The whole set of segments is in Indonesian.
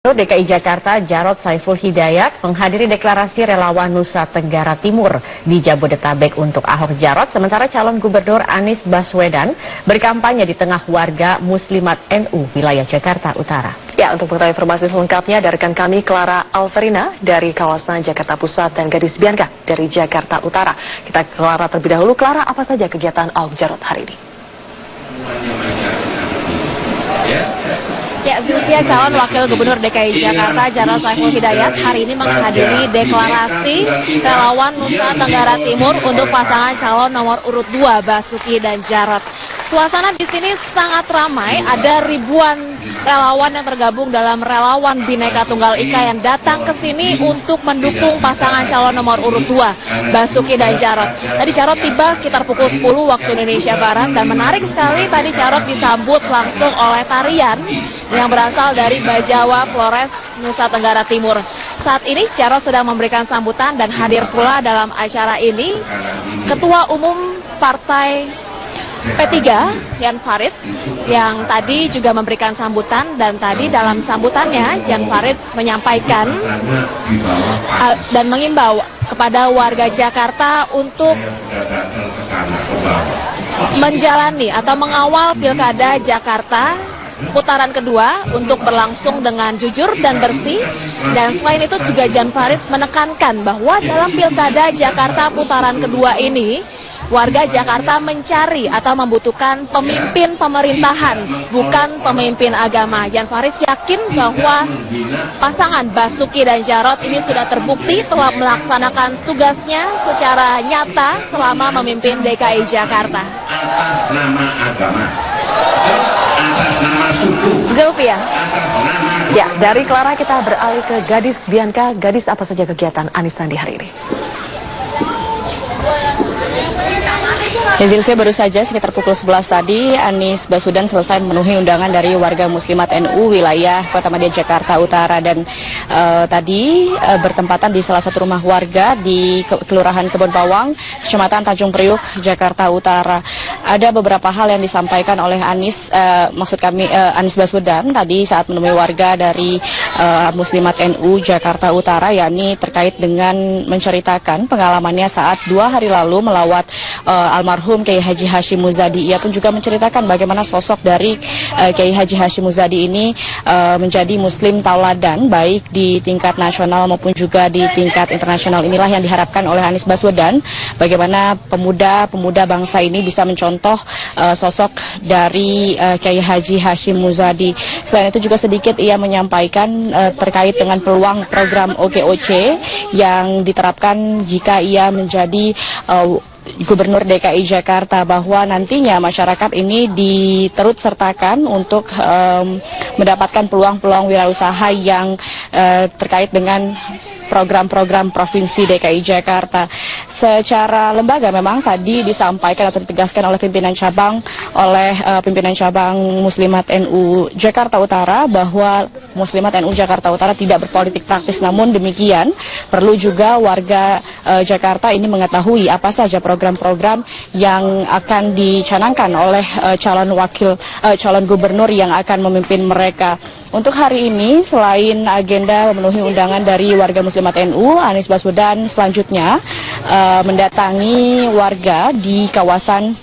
Gubernur DKI Jakarta Jarod Saiful Hidayat menghadiri deklarasi relawan Nusa Tenggara Timur di Jabodetabek untuk Ahok Jarot, sementara calon gubernur Anies Baswedan berkampanye di tengah warga Muslimat NU wilayah Jakarta Utara. Ya, untuk mengetahui informasi selengkapnya dari rekan kami Clara Alverina dari kawasan Jakarta Pusat dan Gadis Bianca dari Jakarta Utara. Kita ke Clara terlebih dahulu. Clara, apa saja kegiatan Ahok Jarot hari ini? Ya, Zulfia, calon wakil gubernur DKI Jakarta Jarod Saiful Hidayat hari ini menghadiri deklarasi relawan Nusa Tenggara Timur untuk pasangan calon nomor urut 2 Basuki dan Jarod. Suasana di sini sangat ramai, ada ribuan relawan yang tergabung dalam relawan Bhinneka Tunggal Ika yang datang ke sini untuk mendukung pasangan calon nomor urut 2 Basuki dan Jarod. Tadi Jarod tiba sekitar pukul 10 waktu Indonesia Barat, dan menarik sekali tadi Jarod disambut langsung oleh tarian yang berasal dari Bajawa Flores, Nusa Tenggara Timur. Saat ini Jarod sedang memberikan sambutan dan hadir pula dalam acara ini Ketua Umum Partai P3 Jan Faridz yang tadi juga memberikan sambutan, dan tadi dalam sambutannya Jan Faridz menyampaikan dan mengimbau kepada warga Jakarta untuk menjalani atau mengawal Pilkada Jakarta putaran kedua untuk berlangsung dengan jujur dan bersih. Dan selain itu juga Jan Faridz menekankan bahwa dalam Pilkada Jakarta putaran kedua ini warga Jakarta mencari atau membutuhkan pemimpin pemerintahan, bukan pemimpin agama. Jan Faridz yakin bahwa pasangan Basuki dan Jarod ini sudah terbukti telah melaksanakan tugasnya secara nyata selama memimpin DKI Jakarta. Atas nama agama, atas nama suku. Zulfia. Ya, dari Clara kita beralih ke Gadis Bianca. Gadis, apa saja kegiatan Anies Sandi hari ini? Ya, Zilvia, baru saja sekitar pukul 11 tadi Anies Baswedan selesai memenuhi undangan dari warga Muslimat NU wilayah Kota Madia Jakarta Utara, dan tadi bertempatan di salah satu rumah warga di Kelurahan Kebon Bawang, Kecamatan Tanjung Priuk, Jakarta Utara. Ada beberapa hal yang disampaikan oleh Anies Baswedan tadi saat menemui warga dari Muslimat NU Jakarta Utara, yakni terkait dengan menceritakan pengalamannya saat 2 hari lalu melawat almarhum Kiai Haji Hashim Muzadi. Ia pun juga menceritakan bagaimana sosok dari Kiai Haji Hashim Muzadi ini menjadi muslim tauladan baik di tingkat nasional maupun juga di tingkat internasional. Inilah yang diharapkan oleh Anies Baswedan, bagaimana pemuda-pemuda bangsa ini bisa mencontoh sosok dari Kiai Haji Hashim Muzadi. Selain itu juga sedikit ia menyampaikan terkait dengan peluang program OKOC yang diterapkan jika ia menjadi Gubernur DKI Jakarta, bahwa nantinya masyarakat ini diterut sertakan untuk mendapatkan peluang-peluang wirausaha yang terkait dengan program-program Provinsi DKI Jakarta. Secara lembaga memang tadi disampaikan atau ditegaskan oleh pimpinan cabang Muslimat NU Jakarta Utara bahwa Muslimat NU Jakarta Utara tidak berpolitik praktis. Namun demikian perlu juga warga Jakarta ini mengetahui apa saja program-program yang akan dicanangkan oleh calon gubernur yang akan memimpin mereka. Untuk hari ini, selain agenda memenuhi undangan dari warga Muslimat NU, Anies Baswedan selanjutnya mendatangi warga di kawasan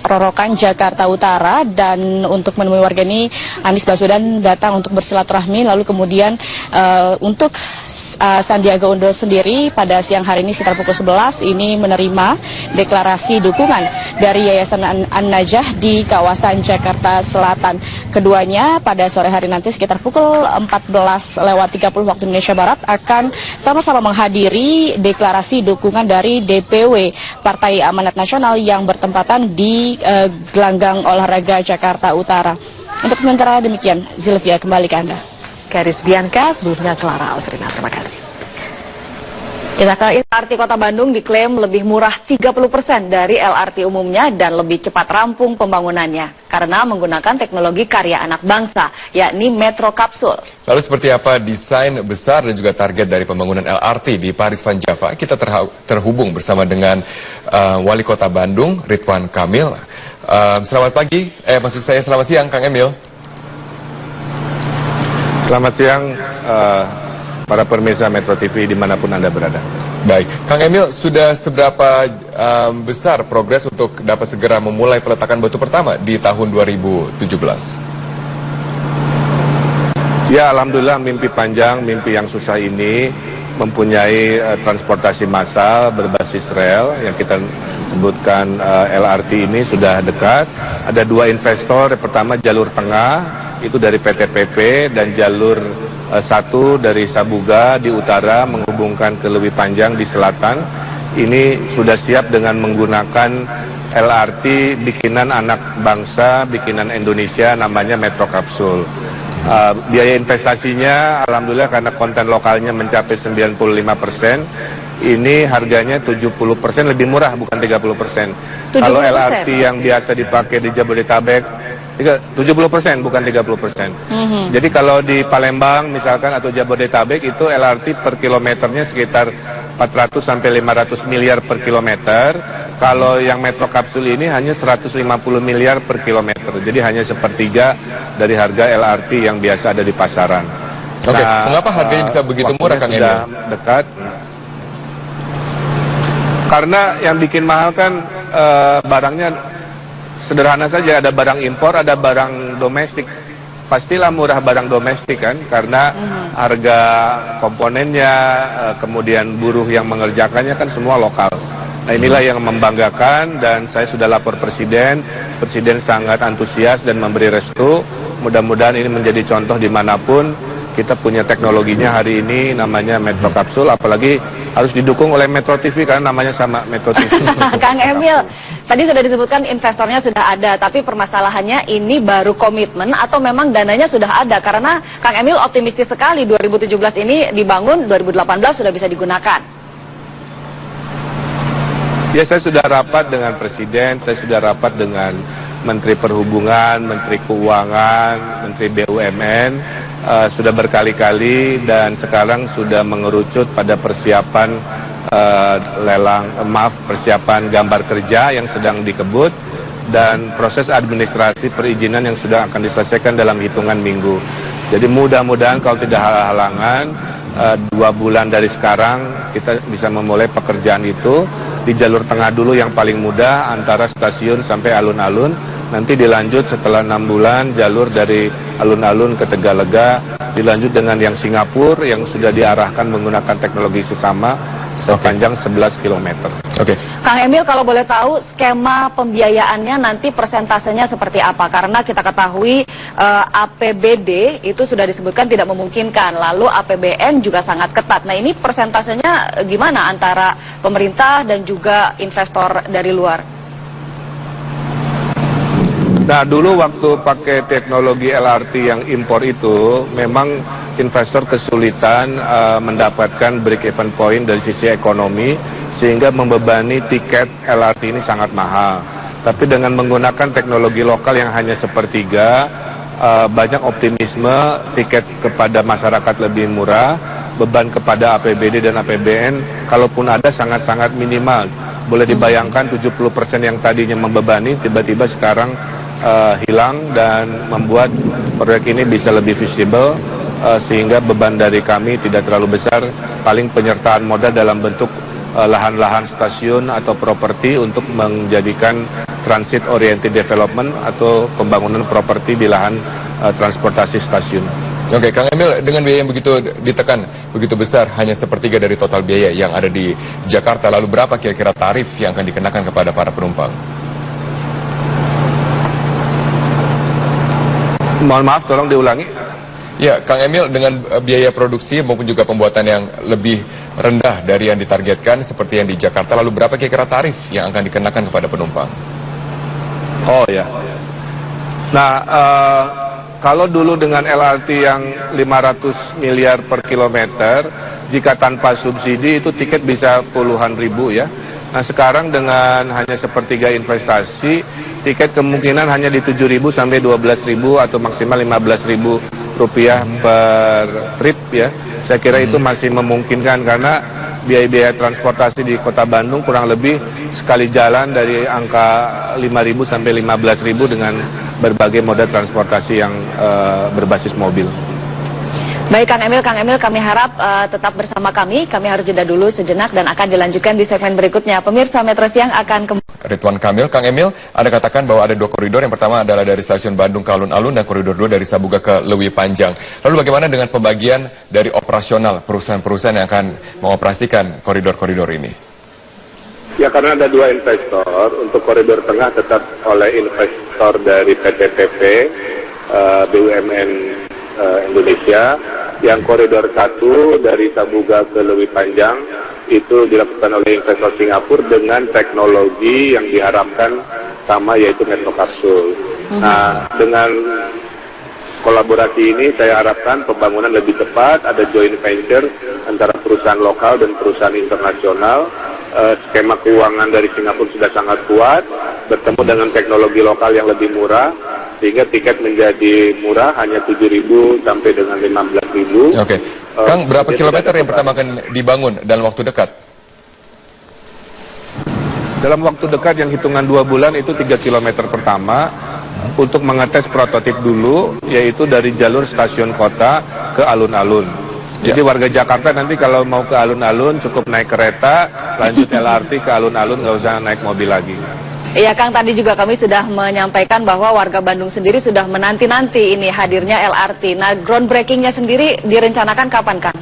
Rorokan, Jakarta Utara, dan untuk menemui warga ini Anies Baswedan datang untuk bersilaturahmi, lalu kemudian untuk Sandiaga Uno sendiri pada siang hari ini sekitar pukul 11 ini menerima deklarasi dukungan dari Yayasan An-Najah di kawasan Jakarta Selatan. Keduanya pada sore hari nanti sekitar pukul 14.30 waktu Indonesia Barat akan sama-sama menghadiri deklarasi dukungan dari DPW Partai Amanat Nasional yang bertempatan di Gelanggang Olahraga Jakarta Utara. Untuk sementara demikian, Zilvia, kembali ke Anda. Gadis Bianca, sebelumnya Clara Alverina. Terima kasih. Kita ke LRT Kota Bandung diklaim lebih murah 30% dari LRT umumnya dan lebih cepat rampung pembangunannya karena menggunakan teknologi karya anak bangsa, yakni Metro Kapsul. Lalu seperti apa desain besar dan juga target dari pembangunan LRT di Paris Van Java? Kita terhubung bersama dengan Wali Kota Bandung, Ridwan Kamil. Selamat pagi, selamat siang Kang Emil. Selamat siang para pemirsa Metro TV dimanapun Anda berada. Baik, Kang Emil, sudah seberapa besar progres untuk dapat segera memulai peletakan batu pertama di tahun 2017? Ya, alhamdulillah mimpi panjang, mimpi yang susah ini mempunyai transportasi massal berbasis rel yang kita sebutkan LRT ini sudah dekat. Ada dua investor, yang pertama jalur tengah itu dari PT PP dan jalur satu dari Sabuga di utara menghubungkan ke Lewi Panjang di selatan. Ini sudah siap dengan menggunakan LRT bikinan anak bangsa, bikinan Indonesia, namanya Metro Kapsul. Biaya investasinya alhamdulillah karena konten lokalnya mencapai 95%, ini harganya 70% lebih murah, bukan 30%. Kalau LRT yang biasa dipakai di Jabodetabek 70%, bukan 30%. Jadi kalau di Palembang misalkan atau Jabodetabek itu LRT per kilometernya sekitar 400 sampai 500 miliar per kilometer. Kalau yang Metro Kapsul ini hanya 150 miliar per kilometer. Jadi hanya sepertiga dari harga LRT yang biasa ada di pasaran. Oke, mengapa harganya bisa begitu murah, Kang Emil? Dekat. Karena yang bikin mahal kan barangnya sederhana saja, ada barang impor, ada barang domestik. Pastilah murah barang domestik kan, karena harga komponennya, kemudian buruh yang mengerjakannya kan semua lokal. Nah, inilah yang membanggakan dan saya sudah lapor Presiden. Presiden sangat antusias dan memberi restu. Mudah-mudahan ini menjadi contoh dimanapun. Kita punya teknologinya hari ini namanya Metro Kapsul, apalagi harus didukung oleh Metro TV karena namanya sama Metro TV. Kang Emil, tadi sudah disebutkan investornya sudah ada, tapi permasalahannya ini baru komitmen atau memang dananya sudah ada? Karena Kang Emil optimistis sekali 2017 ini dibangun, 2018 sudah bisa digunakan. Ya, saya sudah rapat dengan Presiden, saya sudah rapat dengan Menteri Perhubungan, Menteri Keuangan, Menteri BUMN, sudah berkali-kali dan sekarang sudah mengerucut pada persiapan persiapan gambar kerja yang sedang dikebut dan proses administrasi perizinan yang sudah akan diselesaikan dalam hitungan minggu. Jadi mudah-mudahan kalau tidak halangan 2 bulan dari sekarang kita bisa memulai pekerjaan itu di jalur tengah dulu yang paling mudah antara stasiun sampai alun-alun. Nanti dilanjut setelah 6 bulan jalur dari alun-alun ke Tegalega, dilanjut dengan yang Singapura yang sudah diarahkan menggunakan teknologi sesama sepanjang 11 km. Oke. Kang Emil, kalau boleh tahu skema pembiayaannya nanti persentasenya seperti apa? Karena kita ketahui APBD itu sudah disebutkan tidak memungkinkan, lalu APBN juga sangat ketat. Nah, ini persentasenya gimana antara pemerintah dan juga investor dari luar? Nah, dulu waktu pakai teknologi LRT yang impor itu, memang investor kesulitan mendapatkan break-even point dari sisi ekonomi, sehingga membebani tiket LRT ini sangat mahal. Tapi dengan menggunakan teknologi lokal yang hanya sepertiga, banyak optimisme, tiket kepada masyarakat lebih murah, beban kepada APBD dan APBN, kalaupun ada sangat-sangat minimal. Boleh dibayangkan 70% yang tadinya membebani, tiba-tiba sekarang hilang dan membuat proyek ini bisa lebih visible sehingga beban dari kami tidak terlalu besar, paling penyertaan modal dalam bentuk lahan-lahan stasiun atau properti untuk menjadikan transit oriented development atau pembangunan properti di lahan transportasi stasiun. Oke, Kang Emil, dengan biaya yang begitu ditekan, begitu besar, hanya sepertiga dari total biaya yang ada di Jakarta, lalu berapa kira-kira tarif yang akan dikenakan kepada para penumpang? Mohon maaf, tolong diulangi. Ya, Kang Emil, dengan biaya produksi maupun juga pembuatan yang lebih rendah dari yang ditargetkan seperti yang di Jakarta, lalu berapa kira-kira tarif yang akan dikenakan kepada penumpang? Oh ya. Nah, kalau dulu dengan LRT yang 500 miliar per kilometer, jika tanpa subsidi itu tiket bisa puluhan ribu ya. Nah, sekarang dengan hanya sepertiga investasi, tiket kemungkinan hanya di 7.000 sampai 12.000 atau maksimal 15.000 rupiah per trip ya. Saya kira itu masih memungkinkan karena biaya-biaya transportasi di Kota Bandung kurang lebih sekali jalan dari angka 5.000 sampai 15.000 dengan berbagai moda transportasi yang berbasis mobil. Baik Kang Emil, kami harap tetap bersama kami harus jeda dulu sejenak dan akan dilanjutkan di segmen berikutnya. Pemirsa Metro Siang akan kembali. Ridwan Kamil, Kang Emil, Anda katakan bahwa ada 2 koridor. Yang pertama adalah dari stasiun Bandung ke Alun-Alun dan koridor 2 dari Sabuga ke Lewi Panjang. Lalu bagaimana dengan pembagian dari operasional perusahaan-perusahaan yang akan mengoperasikan koridor-koridor ini? Ya, karena ada 2 investor. Untuk koridor tengah tetap oleh investor dari PT PP, BUMN Indonesia. Yang koridor 1 dari Sabuga ke Lewi Panjang itu dilakukan oleh investor Singapura dengan teknologi yang diharapkan sama, yaitu metrokapsul. Nah, dengan kolaborasi ini saya harapkan pembangunan lebih cepat, ada joint venture antara perusahaan lokal dan perusahaan internasional. Skema keuangan dari Singapura sudah sangat kuat, bertemu dengan teknologi lokal yang lebih murah, sehingga tiket menjadi murah, hanya 7.000 sampai dengan 15.000. Oke. Kang, berapa kilometer yang pertama akan dibangun dalam waktu dekat? Dalam waktu dekat yang hitungan 2 bulan itu 3 kilometer pertama untuk mengetes prototip dulu, yaitu dari jalur stasiun kota ke alun-alun. Jadi warga Jakarta nanti kalau mau ke alun-alun cukup naik kereta, lanjut LRT ke alun-alun, nggak usah naik mobil lagi. Iya Kang, tadi juga kami sudah menyampaikan bahwa warga Bandung sendiri sudah menanti-nanti ini hadirnya LRT. Nah, groundbreakingnya sendiri direncanakan kapan Kang?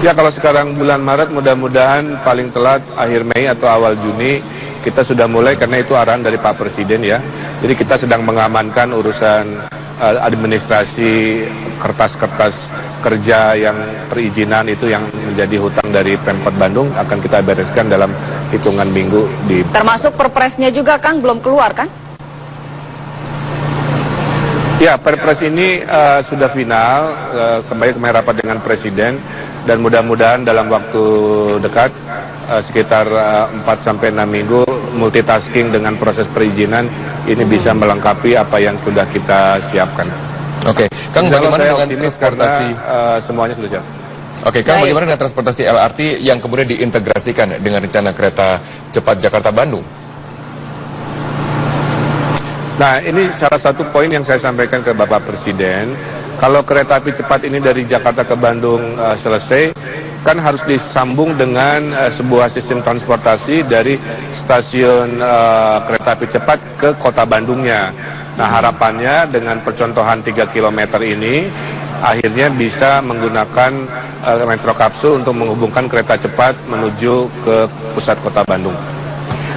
Ya, kalau sekarang bulan Maret, mudah-mudahan paling telat akhir Mei atau awal Juni kita sudah mulai, karena itu arahan dari Pak Presiden ya. Jadi kita sedang mengamankan urusan administrasi, kertas-kertas kerja yang perizinan itu yang menjadi hutang dari Pemkot Bandung akan kita bereskan dalam hitungan minggu. Termasuk perpresnya juga Kang belum keluar kan? Ya, perpres ini sudah final, kemarin rapat dengan Presiden, dan mudah-mudahan dalam waktu dekat sekitar 4-6 minggu multitasking dengan proses perizinan ini bisa melengkapi apa yang sudah kita siapkan. Oke, Kang, bagaimana dengan transportasi? Semuanya sudah siap. Oke, Kang, bagaimana dengan transportasi LRT yang kemudian diintegrasikan dengan rencana kereta cepat Jakarta-Bandung? Nah, ini salah satu poin yang saya sampaikan ke Bapak Presiden. Kalau kereta api cepat ini dari Jakarta ke Bandung selesai, kan harus disambung dengan sebuah sistem transportasi dari stasiun kereta api cepat ke kota Bandungnya. Nah, harapannya dengan percontohan 3 km ini, akhirnya bisa menggunakan metro kapsul untuk menghubungkan kereta cepat menuju ke pusat kota Bandung.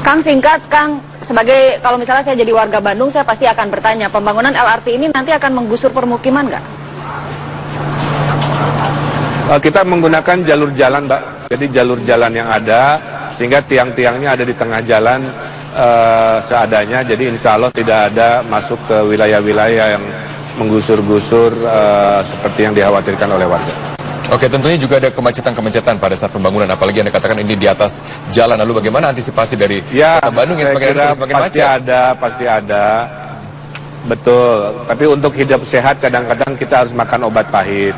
Kang, singkat Kang, sebagai kalau misalnya saya jadi warga Bandung, saya pasti akan bertanya, pembangunan LRT ini nanti akan menggusur permukiman nggak? Kita menggunakan jalur jalan, Mbak. Jadi jalur jalan yang ada, sehingga tiang-tiangnya ada di tengah jalan seadanya. Jadi insya Allah tidak ada masuk ke wilayah-wilayah yang menggusur-gusur seperti yang dikhawatirkan oleh warga. Oke, tentunya juga ada kemacetan-kemacetan pada saat pembangunan, apalagi Anda katakan ini di atas jalan. Lalu bagaimana antisipasi dari Kota Bandung yang semakin macet? Pasti ada. Betul, tapi untuk hidup sehat kadang-kadang kita harus makan obat pahit.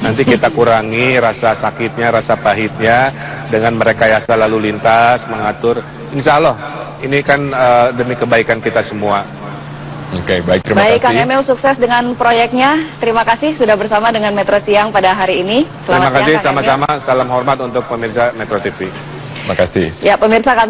Nanti kita kurangi rasa sakitnya, rasa pahitnya dengan merekayasa lalu lintas, mengatur. Insya Allah, ini kan demi kebaikan kita semua. Oke, baik, terima kasih. Baik, Kang Emil, sukses dengan proyeknya. Terima kasih sudah bersama dengan Metro Siang pada hari ini. Terima kasih, sama-sama. Salam hormat untuk pemirsa Metro TV. Terima kasih. Ya, pemirsa kami